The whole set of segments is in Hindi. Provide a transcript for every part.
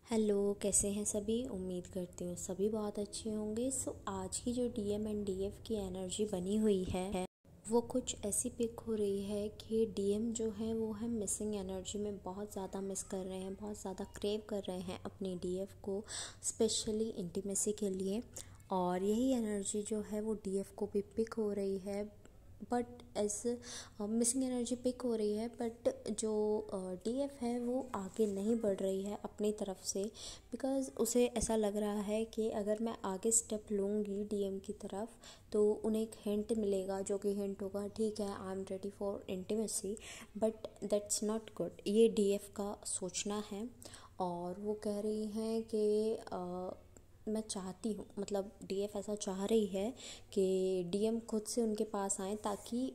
हेलो, कैसे हैं सभी। उम्मीद करती हूँ सभी बहुत अच्छे होंगे। आज की जो डीएम एंड डीएफ की एनर्जी बनी हुई है वो कुछ ऐसी पिक हो रही है कि डीएम जो है वो है मिसिंग एनर्जी में बहुत ज़्यादा मिस कर रहे हैं, बहुत ज़्यादा क्रेव कर रहे हैं अपनी डीएफ को, स्पेशली इंटीमेसी के लिए। और यही एनर्जी जो है वो डीएफ को भी पिक हो रही है, but as missing energy pick हो रही है, बट जो डीएफ है वो आगे नहीं बढ़ रही है अपनी तरफ से, बिकॉज़ उसे ऐसा लग रहा है कि अगर मैं आगे स्टेप लूँगी डीएम की तरफ तो उन्हें एक हिंट मिलेगा, जो कि हिंट होगा ठीक है I am ready for intimacy, but that's not good. ये डीएफ का सोचना है। और वो कह रही हैं कि मैं चाहती हूँ, मतलब डीएफ ऐसा चाह रही है कि डीएम खुद से उनके पास आए ताकि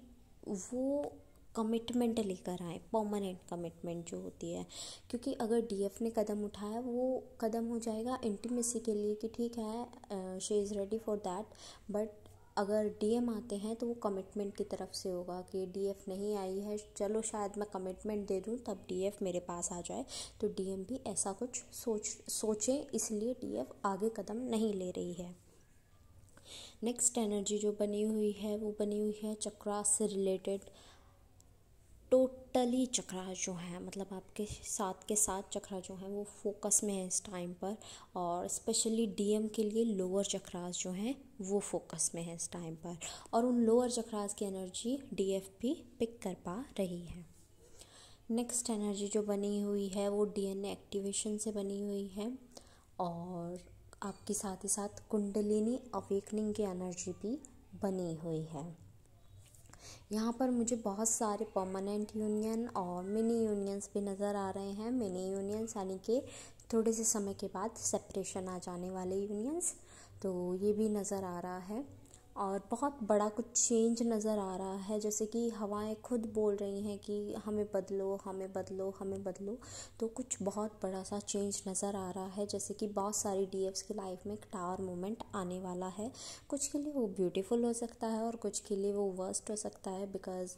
वो कमिटमेंट लेकर आए, परमानेंट कमिटमेंट जो होती है। क्योंकि अगर डीएफ ने कदम उठाया वो कदम हो जाएगा इंटीमेसी के लिए कि ठीक है she is ready for that, but अगर डीएम आते हैं तो वो कमिटमेंट की तरफ से होगा कि डीएफ नहीं आई है, चलो शायद मैं कमिटमेंट दे दूं तब डीएफ मेरे पास आ जाए। तो डीएम भी ऐसा कुछ सोचे, इसलिए डीएफ आगे कदम नहीं ले रही है। नेक्स्ट एनर्जी जो बनी हुई है वो बनी हुई है चक्रास से रिलेटेड। टोटली चक्रा जो है, मतलब आपके साथ के साथ चक्रा जो है वो फोकस में है इस टाइम पर, और स्पेशली डीएम के लिए लोअर चक्रास जो हैं वो फोकस में है इस टाइम पर, और उन लोअर चक्रास की एनर्जी डीएफ भी पिक कर पा रही है। नेक्स्ट एनर्जी जो बनी हुई है वो डीएनए एक्टिवेशन से बनी हुई है, और आपके साथ ही साथ कुंडलिनी अवेकनिंग की एनर्जी भी बनी हुई है। यहाँ पर मुझे बहुत सारे परमानेंट यूनियन और मिनी यूनियंस भी नज़र आ रहे हैं। मिनी यूनियंस यानी कि थोड़े से समय के बाद सेपरेशन आ जाने वाले यूनियंस, तो ये भी नज़र आ रहा है। और बहुत बड़ा कुछ चेंज नज़र आ रहा है, जैसे कि हवाएं खुद बोल रही हैं कि हमें बदलो, हमें बदलो, हमें बदलो। तो कुछ बहुत बड़ा सा चेंज नज़र आ रहा है, जैसे कि बहुत सारी डीएफ्स की लाइफ में एक टावर मोमेंट आने वाला है। कुछ के लिए वो ब्यूटीफुल हो सकता है और कुछ के लिए वो वर्स्ट हो सकता है, बिकॉज़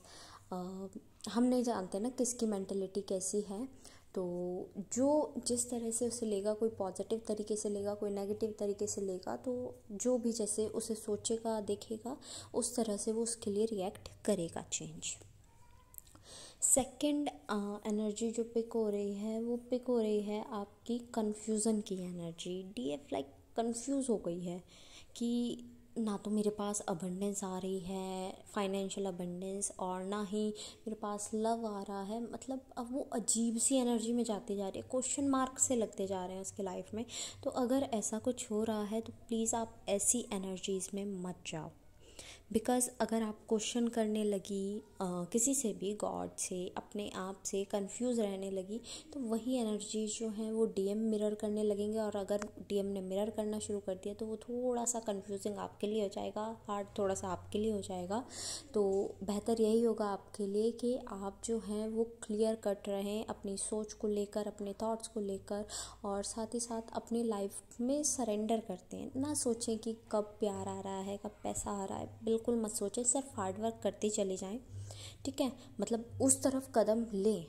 हम नहीं जानते ना किसकी मेंटलिटी कैसी है। तो जो जिस तरह से उसे लेगा, कोई पॉजिटिव तरीके से लेगा, कोई नेगेटिव तरीके से लेगा, तो जो भी जैसे उसे सोचेगा देखेगा उस तरह से वो उसके लिए रिएक्ट करेगा चेंज। सेकंड एनर्जी जो पिक हो रही है वो पिक हो रही है आपकी कन्फ्यूज़न की एनर्जी। डीएफ लाइक कन्फ्यूज़ हो गई है कि ना तो मेरे पास अबंडेंस आ रही है, फाइनेंशियल अबंडेंस, और ना ही मेरे पास लव आ रहा है। मतलब अब वो अजीब सी एनर्जी में जाती जा रही है, क्वेश्चन मार्क से लगते जा रहे हैं उसके लाइफ में। तो अगर ऐसा कुछ हो रहा है तो प्लीज़ आप ऐसी एनर्जीज़ में मत जाओ, बिकॉज़ अगर आप क्वेश्चन करने लगी किसी से भी, गॉड से, अपने आप से कंफ्यूज रहने लगी, तो वही एनर्जी जो हैं वो डीएम मिरर करने लगेंगे, और अगर डीएम ने मिरर करना शुरू कर दिया तो वो थोड़ा सा कंफ्यूजिंग आपके लिए हो जाएगा, हार्ड थोड़ा सा आपके लिए हो जाएगा। तो बेहतर यही होगा आपके लिए कि आप जो हैं वो क्लियर कट रहें अपनी सोच को लेकर, अपने थॉट्स को लेकर, और साथ ही साथ अपनी लाइफ में सरेंडर करते हैं। ना सोचें कि कब प्यार आ रहा है, कब पैसा आ रहा है, बिल्कुल मत सोचें, सिर्फ हार्ड वर्क करते चले जाएं, ठीक है। मतलब उस तरफ कदम लें,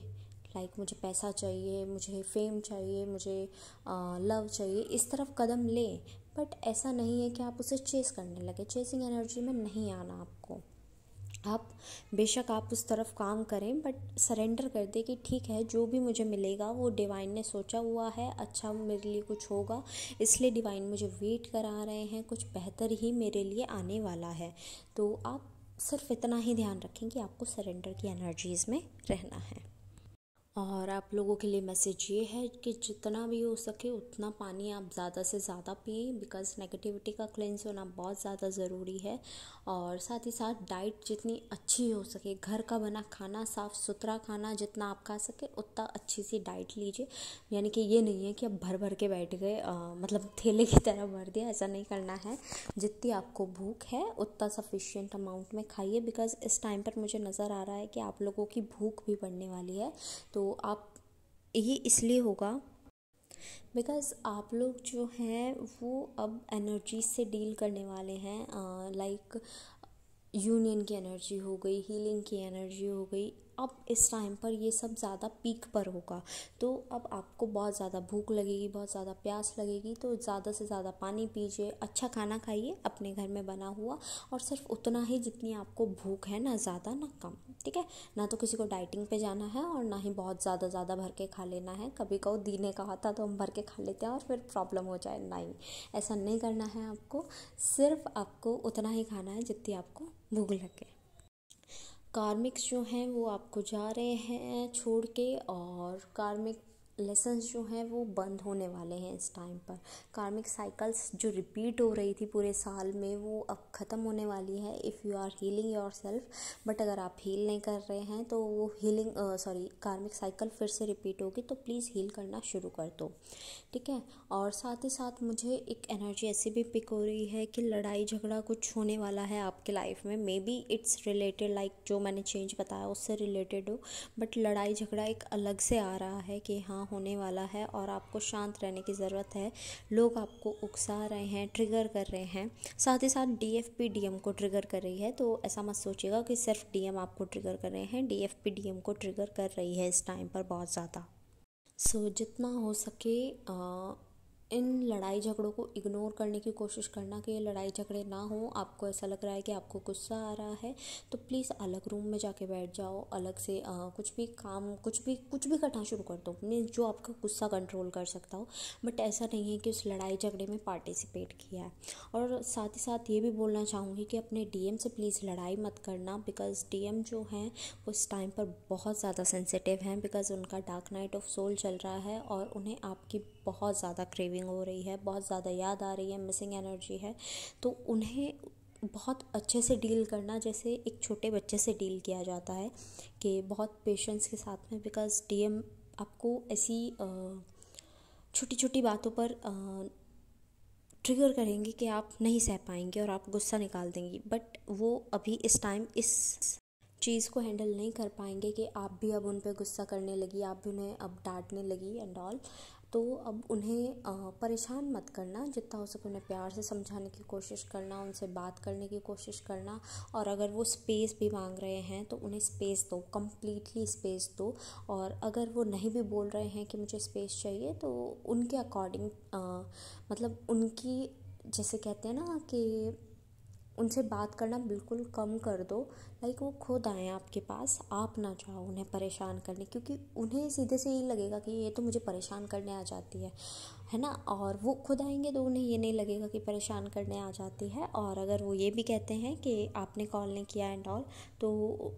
लाइक मुझे पैसा चाहिए, मुझे फेम चाहिए, मुझे लव चाहिए, इस तरफ कदम लें। बट ऐसा नहीं है कि आप उसे चेस करने लगे, चेसिंग एनर्जी में नहीं आना आपको। आप बेशक आप उस तरफ काम करें, बट सरेंडर कर दे कि ठीक है जो भी मुझे मिलेगा वो डिवाइन ने सोचा हुआ है, अच्छा मेरे लिए कुछ होगा, इसलिए डिवाइन मुझे वेट करा रहे हैं, कुछ बेहतर ही मेरे लिए आने वाला है। तो आप सिर्फ इतना ही ध्यान रखें कि आपको सरेंडर की एनर्जीज़ में रहना है। और आप लोगों के लिए मैसेज ये है कि जितना भी हो सके उतना पानी आप ज़्यादा से ज़्यादा पिए, बिकॉज़ नेगेटिविटी का क्लेंस होना बहुत ज़्यादा ज़रूरी है। और साथ ही साथ डाइट जितनी अच्छी हो सके, घर का बना खाना, साफ़ सुथरा खाना जितना आप खा सके उतना अच्छी सी डाइट लीजिए। यानी कि ये नहीं है कि आप भर भर के बैठ गए, मतलब थैले की तरह भर दिया, ऐसा नहीं करना है। जितनी आपको भूख है उतना सफिशिएंट अमाउंट में खाइए, बिकॉज़ इस टाइम पर मुझे नज़र आ रहा है कि आप लोगों की भूख भी बढ़ने वाली है। तो आप ये इसलिए होगा बिकॉज़ आप लोग जो हैं वो अब एनर्जी से डील करने वाले हैं, लाइक यूनियन की एनर्जी हो गई, हीलिंग की एनर्जी हो गई, अब इस टाइम पर ये सब ज़्यादा पीक पर होगा। तो अब आपको बहुत ज़्यादा भूख लगेगी, बहुत ज़्यादा प्यास लगेगी, तो ज़्यादा से ज़्यादा पानी पीजिए, अच्छा खाना खाइए अपने घर में बना हुआ, और सिर्फ उतना ही जितनी आपको भूख है, ना ज़्यादा ना कम, ठीक है। ना तो किसी को डाइटिंग पे जाना है और ना ही बहुत ज़्यादा भर के खा लेना है। कभी कहो दीने का होता तो हम भर के खा लेते हैं और फिर प्रॉब्लम हो जाए, नहीं, ऐसा नहीं करना है आपको। सिर्फ आपको उतना ही खाना है जितनी आपको भूख लगे। कार्मिक्स जो हैं वो आपको जा रहे हैं छोड़ के, और कार्मिक लेसन्स जो हैं वो बंद होने वाले हैं इस टाइम पर। कार्मिक साइकिल्स जो रिपीट हो रही थी पूरे साल में, वो अब ख़त्म होने वाली है if you are healing yourself. But अगर आप हील नहीं कर रहे हैं तो वो कार्मिक साइकिल फिर से रिपीट होगी, तो प्लीज़ हील करना शुरू कर दो, ठीक है। और साथ ही साथ मुझे एक एनर्जी ऐसी भी पिक हो रही है कि लड़ाई झगड़ा कुछ होने वाला है आपके लाइफ में। May be it's related, like जो मैंने चेंज बताया उससे रिलेटेड हो, बट लड़ाई झगड़ा एक अलग से आ रहा है कि हाँ होने वाला है, और आपको शांत रहने की ज़रूरत है। लोग आपको उकसा रहे हैं, ट्रिगर कर रहे हैं। साथ ही साथ DFP DM को ट्रिगर कर रही है, तो ऐसा मत सोचिएगा कि सिर्फ DM आपको ट्रिगर कर रहे हैं, DFP DM को ट्रिगर कर रही है इस टाइम पर बहुत ज़्यादा। जितना हो सके इन लड़ाई झगड़ों को इग्नोर करने की कोशिश करना, कि ये लड़ाई झगड़े ना हो। आपको ऐसा लग रहा है कि आपको गुस्सा आ रहा है, तो प्लीज़ अलग रूम में जाके बैठ जाओ, अलग से कुछ भी काम, कुछ भी करना शुरू कर दो, मीन्स जो आपका गुस्सा कंट्रोल कर सकता हो। बट ऐसा नहीं है कि उस लड़ाई झगड़े में पार्टिसिपेट किया है। और साथ ही साथ ये भी बोलना चाहूँगी कि अपने DM से प्लीज़ लड़ाई मत करना, बिकॉज़ DM जो हैं वो इस टाइम पर बहुत ज़्यादा सेंसिटिव हैं, बिकॉज़ उनका डार्क नाइट ऑफ सोल चल रहा है, और उन्हें आपकी बहुत ज़्यादा क्रेविंग हो रही है, बहुत ज़्यादा याद आ रही है, मिसिंग एनर्जी है। तो उन्हें बहुत अच्छे से डील करना, जैसे एक छोटे बच्चे से डील किया जाता है, कि बहुत पेशेंस के साथ में, बिकॉज़ DM आपको ऐसी छोटी छोटी बातों पर ट्रिगर करेंगे कि आप नहीं सह पाएंगे और आप गुस्सा निकाल देंगी। बट वो अभी इस टाइम इस चीज़ को हैंडल नहीं कर पाएंगे कि आप भी अब उन पर गुस्सा करने लगी, आप भी उन्हें अब डांटने लगी एंड ऑल। तो अब उन्हें परेशान मत करना, जितना हो सके उन्हें प्यार से समझाने की कोशिश करना, उनसे बात करने की कोशिश करना। और अगर वो स्पेस भी मांग रहे हैं तो उन्हें स्पेस दो, कम्प्लीटली स्पेस दो। और अगर वो नहीं भी बोल रहे हैं कि मुझे स्पेस चाहिए, तो उनके अकॉर्डिंग मतलब उनकी, जैसे कहते हैं ना कि उनसे बात करना बिल्कुल कम कर दो। लाइक वो खुद आएँ आपके पास, आप ना जाओ उन्हें परेशान करने, क्योंकि उन्हें सीधे से यही लगेगा कि ये तो मुझे परेशान करने आ जाती है ना। और वो खुद आएंगे तो उन्हें ये नहीं लगेगा कि परेशान करने आ जाती है। और अगर वो ये भी कहते हैं कि आपने कॉल नहीं किया एंड ऑल, तो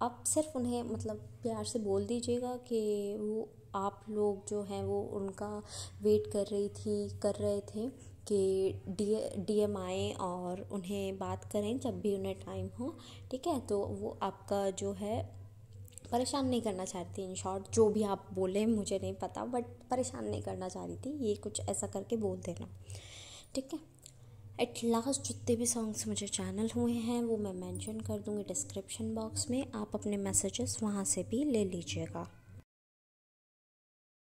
आप सिर्फ उन्हें मतलब प्यार से बोल दीजिएगा कि वो आप लोग जो हैं वो उनका वेट कर रहे थे कि DM आए और उन्हें बात करें जब भी उन्हें टाइम हो, ठीक है। तो वो आपका जो है परेशान नहीं करना चाहती, इन शॉर्ट जो भी आप बोले मुझे नहीं पता, बट परेशान नहीं करना चाह रही थी, ये कुछ ऐसा करके बोल देना, ठीक है। एट लास्ट जितने भी सॉन्ग्स मुझे चैनल हुए हैं वो मैं मेंशन कर दूँगी डिस्क्रिप्शन बॉक्स में, आप अपने मैसेजेस वहाँ से भी ले लीजिएगा।